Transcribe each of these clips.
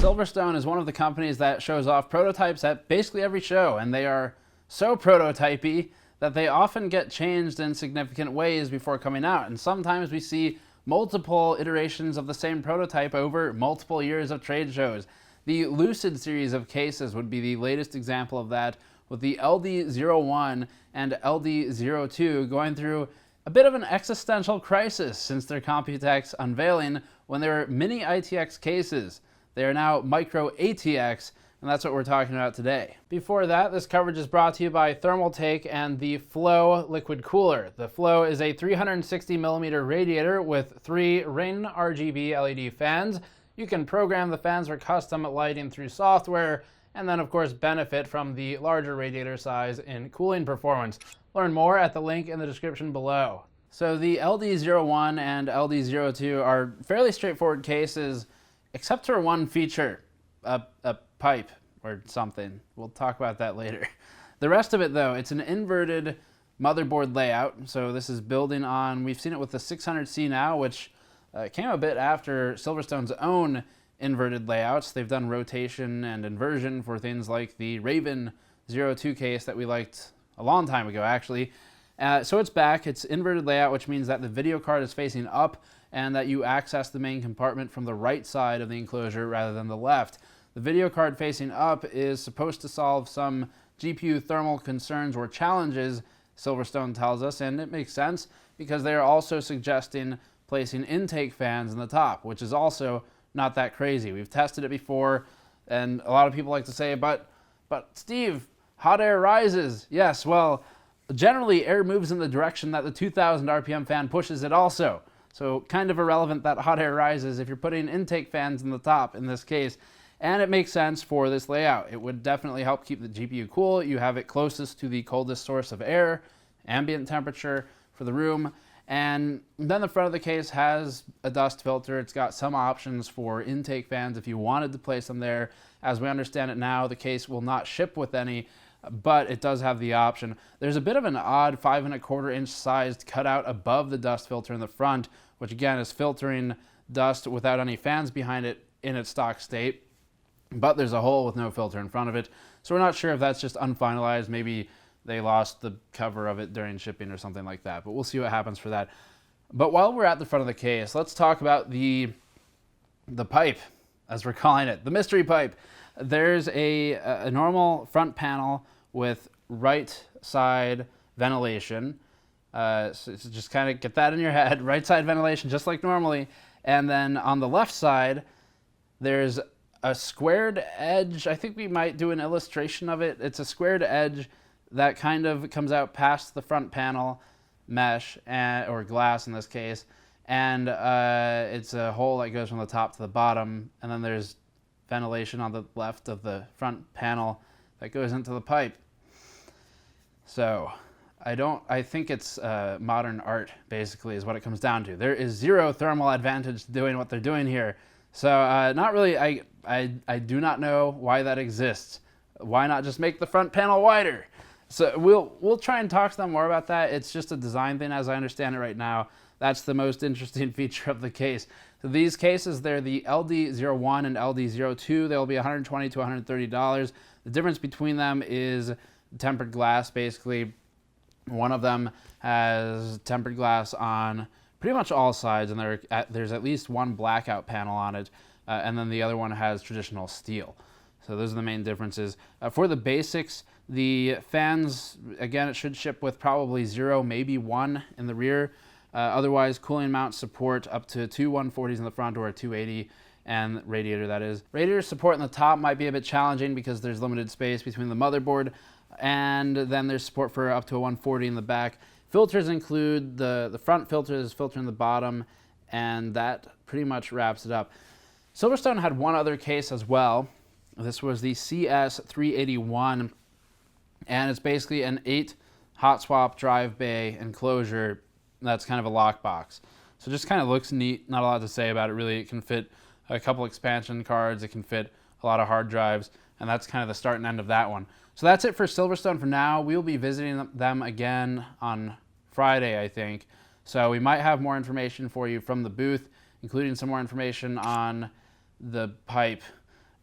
Silverstone is one of the companies that shows off prototypes at basically every show, and they are so prototypey that they often get changed in significant ways before coming out. And sometimes we see multiple iterations of the same prototype over multiple years of trade shows. The Lucid series of cases would be the latest example of that, with the LD01 and LD02 going through a bit of an existential crisis since their Computex unveiling when they were mini-ITX cases. They are now Micro-ATX, and that's what we're talking about today. Before that, this coverage is brought to you by Thermaltake and the Flow liquid cooler. The Flow is a 360mm radiator with 3 Ring RGB LED fans. You can program the fans for custom lighting through software, and then of course benefit from the larger radiator size in cooling performance. Learn more at the link in the description below. So the LD01 and LD02 are fairly straightforward cases, except for one feature, a pipe or something. We'll talk about that later. The rest of it though, it's an inverted motherboard layout. So this is building on, we've seen it with the 600C now, which came a bit after Silverstone's own inverted layouts. They've done rotation and inversion for things like the Raven 02 case that we liked a long time ago actually. So it's back, it's inverted layout, which means that the video card is facing up and that you access the main compartment from the right side of the enclosure rather than the left. The video card facing up is supposed to solve some GPU thermal concerns or challenges, Silverstone tells us, and it makes sense because they are also suggesting placing intake fans in the top, which is also not that crazy. We've tested it before, and a lot of people like to say, but Steve, hot air rises. Yes, well, generally air moves in the direction that the 2000 RPM fan pushes it also. So kind of irrelevant that hot air rises if you're putting intake fans in the top in this case. And it makes sense for this layout. It would definitely help keep the GPU cool. You have it closest to the coldest source of air, ambient temperature for the room. And then the front of the case has a dust filter. It's got some options for intake fans if you wanted to place them there. As we understand it now, the case will not ship with any, but it does have the option. There's a bit of an odd 5¼ inch sized cutout above the dust filter in the front, which again is filtering dust without any fans behind it in its stock state. But there's a hole with no filter in front of it. So we're not sure if that's just unfinalized. Maybe they lost the cover of it during shipping or something like that. But we'll see what happens for that. But while we're at the front of the case, let's talk about the pipe, as we're calling it, the mystery pipe. There's a normal front panel with right side ventilation. So just kind of get that in your head. Right side ventilation, just like normally. And then on the left side, there's a squared edge. I think we might do an illustration of it. It's a squared edge that kind of comes out past the front panel mesh, or glass in this case. And it's a hole that goes from the top to the bottom. And then there's ventilation on the left of the front panel that goes into the pipe. So I think it's modern art, basically, is what it comes down to. There is zero thermal advantage to doing what they're doing here. So not really, I do not know why that exists. Why not just make the front panel wider? So we'll try and talk to them more about that. It's just a design thing as I understand it right now. That's the most interesting feature of the case. So these cases, they're the LD01 and LD02. They'll be $120 to $130. The difference between them is tempered glass, basically. One of them has tempered glass on pretty much all sides, and there's at least one blackout panel on it, and then the other one has traditional steel. So those are the main differences. For the basics, the fans, again, it should ship with probably 0, maybe 1 in the rear. Otherwise, cooling mount support up to 2 140s in the front or a 280, and radiator, that is. Radiator support in the top might be a bit challenging because there's limited space between the motherboard, and then there's support for up to a 140 in the back. Filters include the front filter is filtering the bottom, and that pretty much wraps it up. Silverstone had one other case as well. This was the CS381, and it's basically an 8 hot swap drive bay enclosure that's kind of a lockbox. So it just kind of looks neat, not a lot to say about it really. It can fit a couple expansion cards, it can fit a lot of hard drives, and that's kind of the start and end of that one. So that's it for Silverstone for now. We'll be visiting them again on Friday, I think. So we might have more information for you from the booth, including some more information on the pipe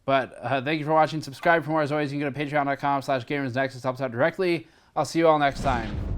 But thank you for watching. Subscribe for more. As always, you can go to patreon.com/gamersnexus. Helps out directly. I'll see you all next time.